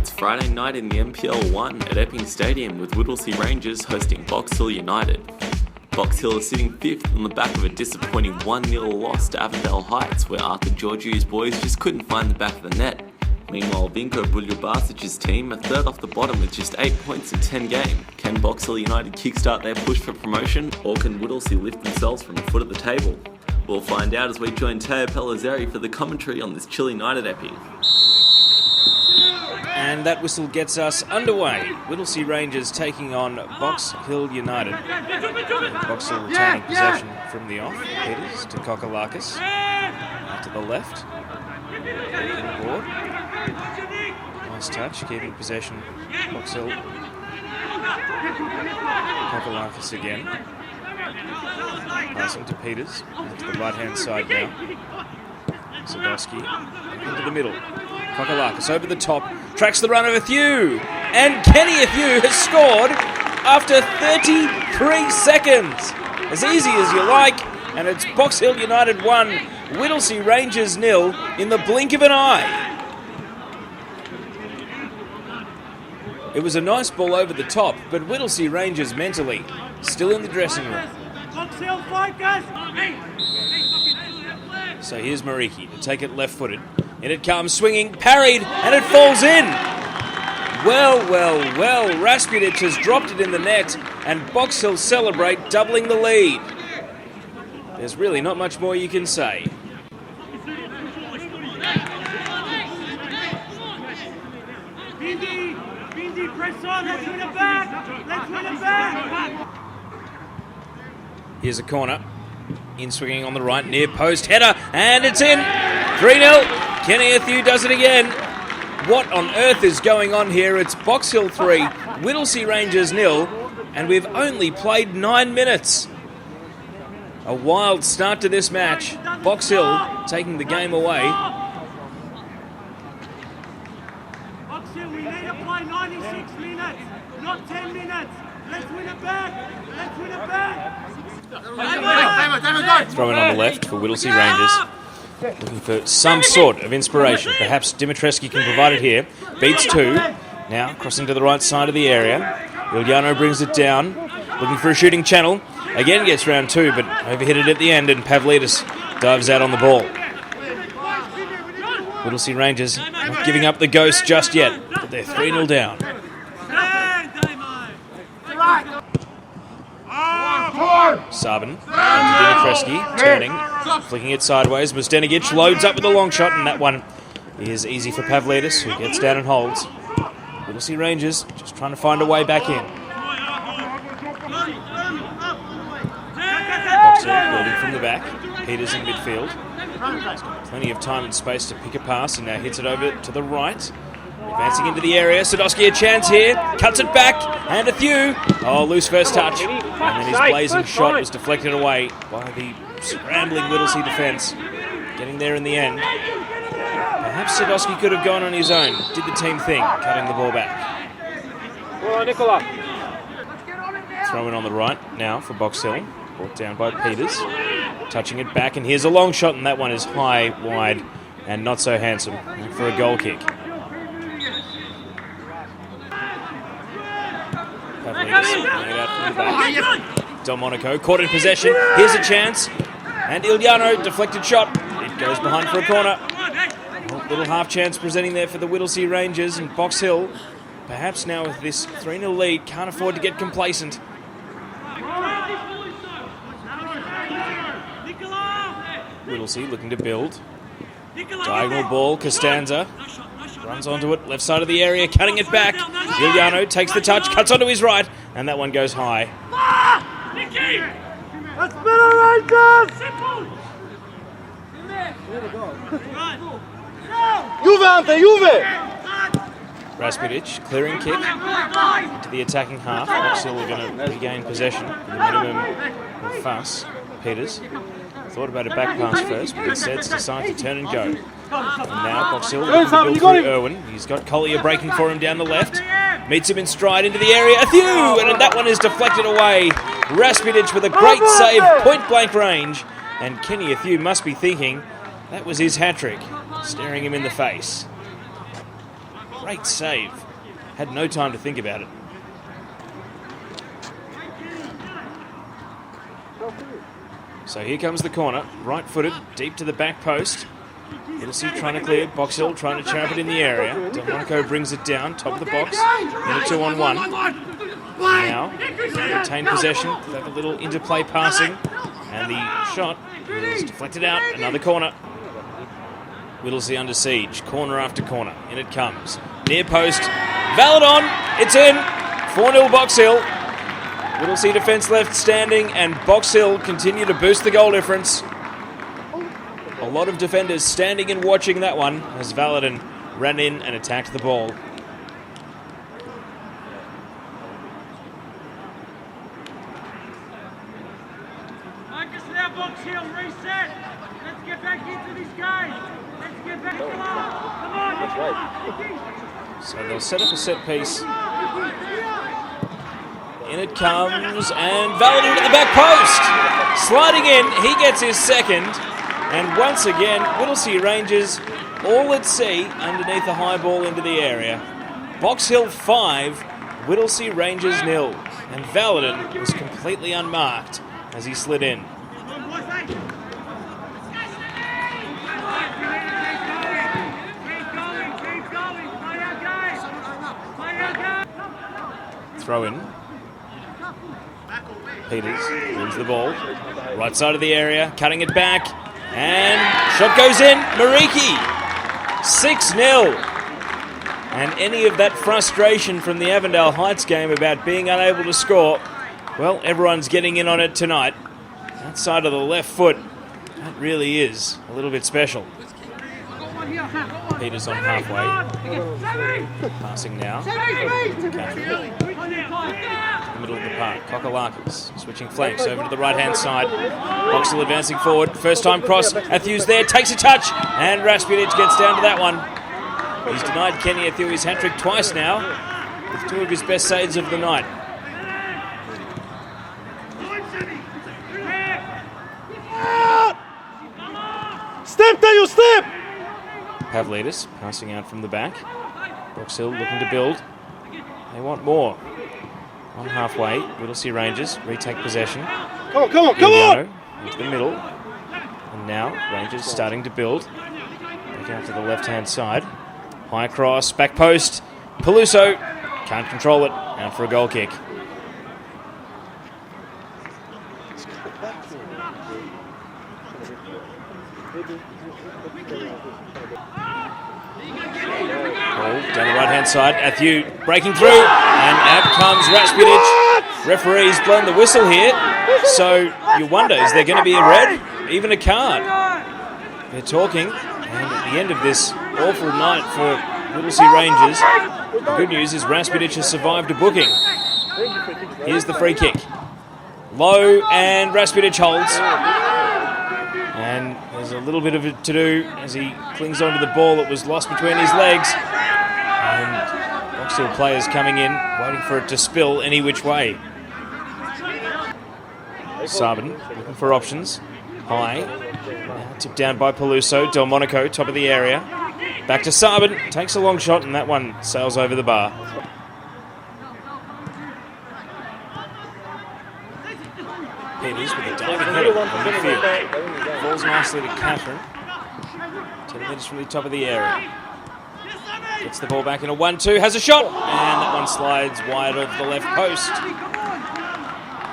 It's Friday night in the NPL1 at Epping Stadium with Whittlesea Ranges hosting Box Hill United. Box Hill is sitting 5th on the back of a disappointing 1-0 loss to Avondale Heights, where Arthur Georgiou's boys just couldn't find the back of the net. Meanwhile, Vinko Buljubasic's team are third off the bottom with just 8 points in 10 games. Can Box Hill United kickstart their push for promotion, or can Whittlesea lift themselves from the foot of the table? We'll find out as we join Teo Pellizzeri for the commentary on this chilly night at Epping. And that whistle gets us underway. Whittlesea Ranges taking on Box Hill United. Box Hill retaining possession from the off. Peters to Kokalakis. Out to the left. Board. Nice touch, keeping possession. Box Hill. Kokalakis again. Passing to Peters. To the right-hand side now. Sadowski into the middle. Kokalakis over the top, tracks the run of Athiu, and Kenjok Athiu has scored after 33 seconds. As easy as you like, and it's Box Hill United 1, Whittlesea Ranges 0 in the blink of an eye. It was a nice ball over the top, but Whittlesea Ranges mentally still in the dressing room. Box Hill focus! So here's Muriqi to take it left-footed. In it comes, swinging, parried, and it falls in. Well, Raspudic has dropped it in the net, and Box Hill celebrate, doubling the lead. There's really not much more you can say. Bindi, press on, let's win it back! Here's a corner. In swinging on the right, near post, header, and it's in! 3-0. Kenjok Athiu does it again. What on earth is going on here? It's Box Hill 3, Whittlesea Ranges 0, and we've only played 9 minutes. A wild start to this match. Box Hill taking the game away. Box Hill, we need to play 96 minutes, not 10 minutes. Let's win it back! Throwing on the left for Whittlesea Ranges. Looking for some sort of inspiration. Perhaps Dimitrescu can provide it here. Beats 2. Now crossing to the right side of the area. Ilyano brings it down. Looking for a shooting channel. Again gets round 2, but overhit it at the end, and Pavlidis dives out on the ball. Whittlesea Ranges not giving up the ghost just yet, but they're 3-0 down. Sabin, Dimitrescu, turning, flicking it sideways. Mustenigic loads up with a long shot, and that one is easy for Pavlidis, who gets down and holds. Whittlesea Ranges just trying to find a way back in. Boxer building from the back. Peters in midfield. He's got plenty of time and space to pick a pass, and now hits it over to the right. Advancing into the area, Sadowski a chance here, cuts it back, and Athiu. Oh, loose first touch. And then his blazing shot was deflected away by the scrambling Whittlesea defence. Getting there in the end. Perhaps Sadowski could have gone on his own. Did the team thing, cutting the ball back. Throwing on the right now for Box Hill. Brought down by Peters. Touching it back, and here's a long shot, and that one is high, wide, and not so handsome for a goal kick. Delmonico caught in possession. Here's a chance. And Ilyano, deflected shot. It goes behind for a corner. Little half chance presenting there for the Whittlesea Ranges, and Box Hill, perhaps now with this 3-0 lead, can't afford to get complacent. Whittlesea looking to build. Diagonal ball, Costanza. Runs onto it, left side of the area, cutting it back. Ilyano takes the touch, cuts onto his right, and that one goes high. Let's better Rangers! Juve! Raspudic, clearing kick into the attacking half. Box Hill are going to regain possession with a minimum of fuss. Peters thought about a back pass first, but instead decided to turn and go. And now Box Hill looking to build through Irwin. He's got Collier breaking for him down the left. Meets him in stride into the area. Athiu! And that one is deflected away. Raspudic with a great save, point-blank range. And Kenjok Athiu must be thinking that was his hat-trick, staring him in the face. great save. Had no time to think about it. So here comes the corner, right-footed, deep to the back post. Whittlesea trying to clear, Box Hill trying to trap it in the area. Delmonico brings it down, top of the box, in a 2-on-1. Now, retain possession, have a little interplay passing, and the shot is deflected out, another corner. Whittlesea under siege, corner after corner, in it comes. Near post, Valadon, it's in, 4-0 Box Hill. Whittlesea defence left standing, and Box Hill continue to boost the goal difference. A lot of defenders standing and watching that one as Valadon ran in and attacked the ball. Focus now, Box Hill, reset. Let's get back into this game. Let's get back. Come on. So they'll set up a set piece. In it comes, and Valadon at the back post. Sliding in, he gets his second. And once again, Whittlesea Ranges all at sea underneath the high ball into the area. Box Hill 5, Whittlesea Ranges 0. And Valadon was completely unmarked as he slid in. Throw in. Peters wins the ball. Right side of the area, cutting it back. And shot goes in. Muriqi. 6-0. And any of that frustration from the Avondale Heights game about being unable to score, well, everyone's getting in on it tonight. That side of the left foot, that really is a little bit special. Peters on halfway. Passing now. Catherine. The middle of the park. Kokolakis switching flanks over to the right-hand side. Box Hill advancing forward. First time cross. Athiu's there. Takes a touch. And Raspunic gets down to that one. He's denied Kenjok Athiu his hat-trick twice now, with 2 of his best saves of the night. Step, Daniel, step! Pavlidis passing out from the back. Box Hill looking to build. They want more. On halfway, Whittlesea Ranges retake possession. Come on, come on, come on! Into the middle. And now Ranges starting to build. Back out to the left-hand side. High cross, back post. Peluso can't control it. Out for a goal kick. Down the right-hand side, Athiu breaking through, and out comes Raspunic. Referee's blown the whistle here, so you wonder, is there going to be a red? Even a card? They're talking, and at the end of this awful night for Whittlesea Ranges, the good news is Raspunic has survived a booking. Here's the free kick. Low, and Raspunic holds. And there's a little bit of it to do as he clings onto the ball that was lost between his legs. And Box Hill players coming in, waiting for it to spill any which way. Sabin looking for options. High. Now tipped down by Peluso. Delmonico, top of the area. Back to Sabin. Takes a long shot, and that one sails over the bar. Peters with a diving header on midfield. Falls nicely to Catherine. 10 metres from the top of the area. Gets the ball back in a 1-2, has a shot, and that one slides wide of the left post.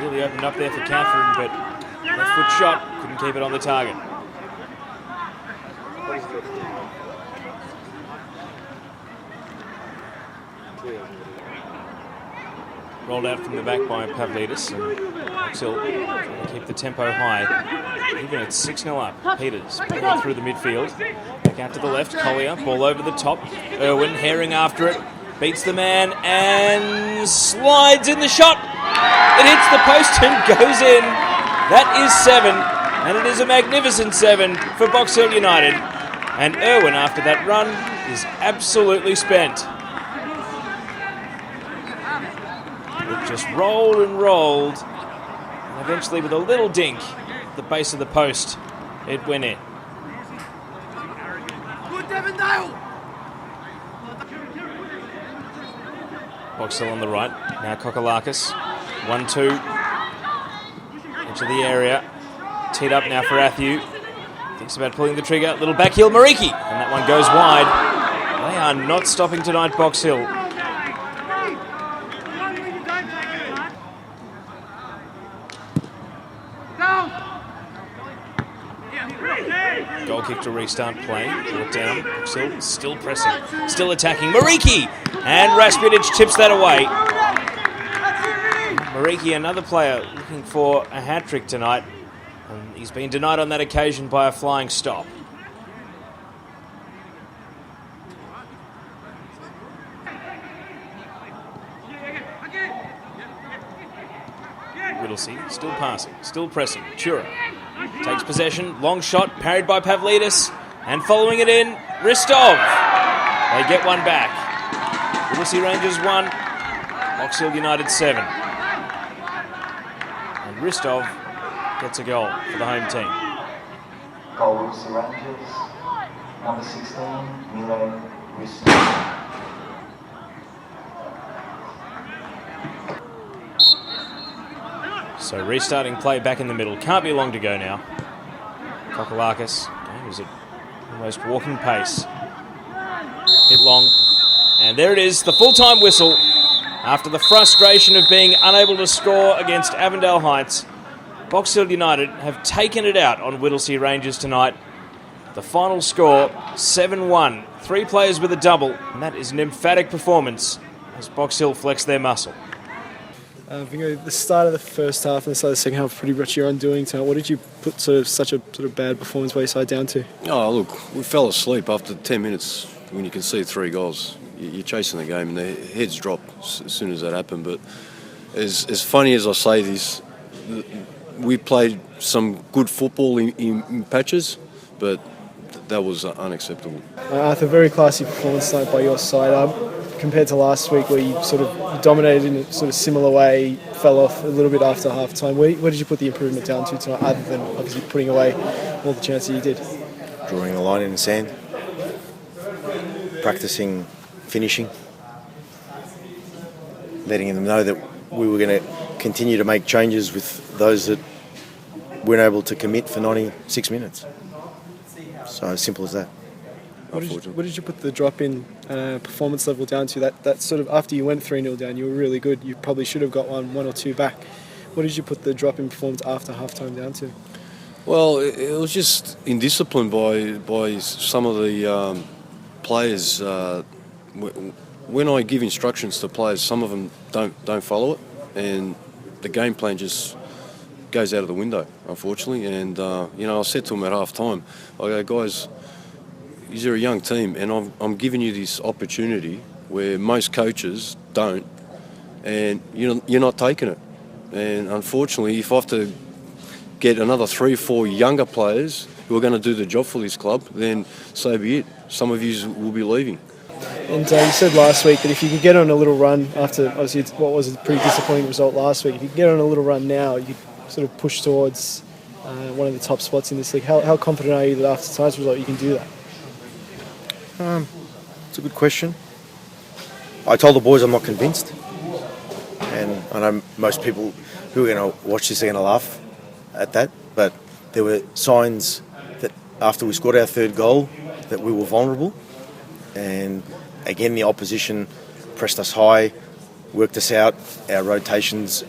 Really opened up there for Catherine, but left foot shot, couldn't keep it on the target. Rolled out from the back by Pavlidis, and Box Hill trying to keep the tempo high. Even at 6-0 up, Peters ball through the midfield. Back out to the left, Collier, ball over the top. Irwin herring after it, beats the man and slides in the shot. It hits the post and goes in. That is 7, and it is a magnificent 7 for Box Hill United. And Irwin, after that run, is absolutely spent. It just rolled and rolled, and eventually with a little dink at the base of the post, it went in. Good, Devondale! Box Hill on the right. Now Kokolakis. 1-2. Into the area. Teed up now for Athiu. Thinks about pulling the trigger. Little back heel, Muriqi. And that one goes wide. They are not stopping tonight, Box Hill. Goal kick to restart play. Brought down. Box Hill still pressing. Still attacking. Muriqi! And Raspinic tips that away. Muriqi, another player looking for a hat-trick tonight. And he's been denied on that occasion by a flying stop. Whittlesea still passing, still pressing. Chura takes possession, long shot, parried by Pavlidis, and following it in, Ristov. They get one back. Whittlesea Ranges 1, Box Hill United 7. And Ristov gets a goal for the home team. Goal Whittlesea Ranges, number 16, Milo Ristov. So restarting play back in the middle. Can't be long to go now. Kokolakis, game is at almost walking pace. Hit long. And there it is, the full-time whistle. After the frustration of being unable to score against Avondale Heights, Box Hill United have taken it out on Whittlesea Ranges tonight. The final score, 7-1. 3 players with a double. And that is an emphatic performance as Box Hill flex their muscle. The start of the first half and the start of the second half pretty much your undoing tonight. What did you put such a bad performance by your side down to? Oh, look, we fell asleep after 10 minutes when you can see 3 goals. You're chasing the game and the heads drop as soon as that happened. But as funny as I say this, we played some good football in patches, but that was unacceptable. Arthur, very classy performance tonight by your side. Compared to last week where you sort of dominated in a sort of similar way, fell off a little bit after half-time. Where did you put the improvement down to tonight, other than obviously putting away all the chances you did? Drawing a line in the sand, practicing finishing, letting them know that we were going to continue to make changes with those that weren't able to commit for 96 minutes. So as simple as that. What did you put the drop in performance level down to? That sort of after you went 3-0 down, you were really good. You probably should have got one or two back. What did you put the drop in performance after halftime down to? Well, it was just indiscipline by some of the players. When I give instructions to players, some of them don't follow it, and the game plan just goes out of the window, unfortunately. And I said to them at half time, I go, guys, you're a young team, and I'm giving you this opportunity where most coaches don't, and you're not taking it. And unfortunately, if I have to get another 3 or 4 younger players who are going to do the job for this club, then so be it. Some of you will be leaving. And you said last week that if you could get on a little run after, obviously, what was a pretty disappointing result last week, if you could get on a little run now, you could sort of push towards one of the top spots in this league. How confident are you that after tonight's result you can do that? It's a good question. I told the boys I'm not convinced, and I know most people who are going to watch this are going to laugh at that, but there were signs that after we scored our 3rd goal that we were vulnerable, and again the opposition pressed us high, worked us out, our rotations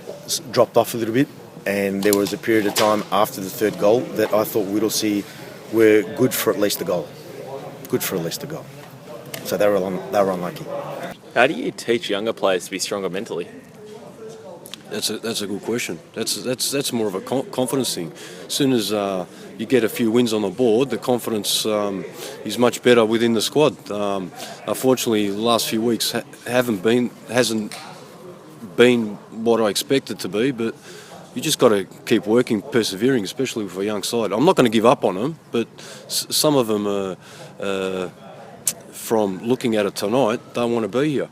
dropped off a little bit, and there was a period of time after the 3rd goal that I thought Whittlesea were good for at least a goal. So they were unlucky. How do you teach younger players to be stronger mentally? That's a good question. That's more of a confidence thing. As soon as you get a few wins on the board, the confidence is much better within the squad. Unfortunately, the last few weeks hasn't been what I expected to be, but you just got to keep working, persevering, especially with a young side. I'm not going to give up on them, but some of them are, from looking at it tonight, don't want to be here.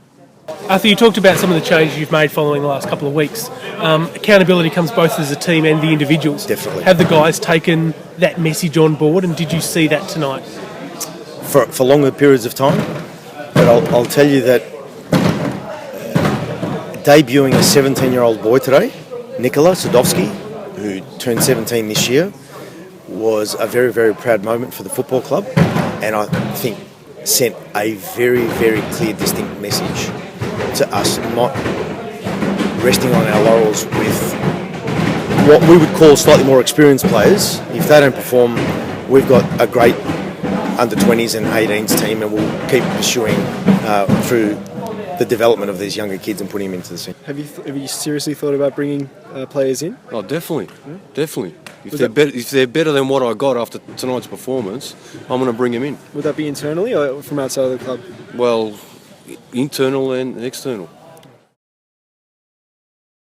Arthur, you talked about some of the changes you've made following the last couple of weeks. Accountability comes both as a team and the individuals. Definitely. Have the guys taken that message on board, and did you see that tonight? For longer periods of time, but I'll tell you that debuting a 17-year-old boy today, Nikola Sadovsky, who turned 17 this year, was a very, very proud moment for the football club, and I think sent a very, very clear, distinct message to us, not resting on our laurels with what we would call slightly more experienced players. If they don't perform, we've got a great under-20s and 18s team, and we'll keep pursuing through the development of these younger kids and putting them into the scene. Have you seriously thought about bringing players in? Oh, definitely, definitely. If they're better than what I got after tonight's performance, I'm going to bring them in. Would that be internally or from outside of the club? Well, internal and external.